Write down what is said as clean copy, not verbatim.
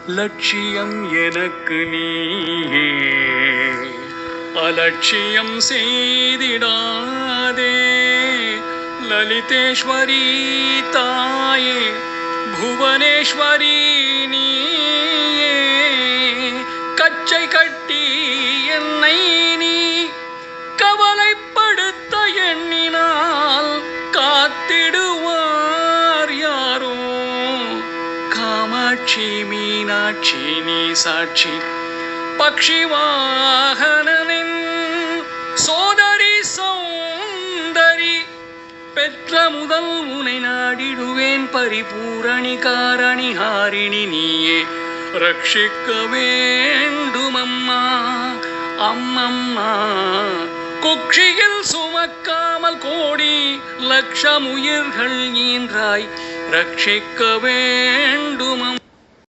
லட்சியம் எனக்கு நீயே, அலட்சியம் செய்திடாதே. லலிதேஸ்வரி தாயே, புவனேஸ்வரி நீயே, கச்சை கட்டி என்னை நீ கவலைப்படுத்த எண்ணினால் காத்திடுவார் யாரோ. காமாட்சி மீனாட்சி நீ சாட்சி, பக்ஷி வாகனனின் சோதரி சௌந்தரி, பெற்ற முதல் உனை நாடிடுவேன். பரிபூரணி காரணி ஹாரிணி நீயே, ரட்சிக்க வேண்டும் அம்மா அம்மம்மா. குக்ஷியில் சுமக்காமல் கோடி லட்சம் உயிர்கள் ஈன்றாய், ரட்சிக்க வேண்டும்.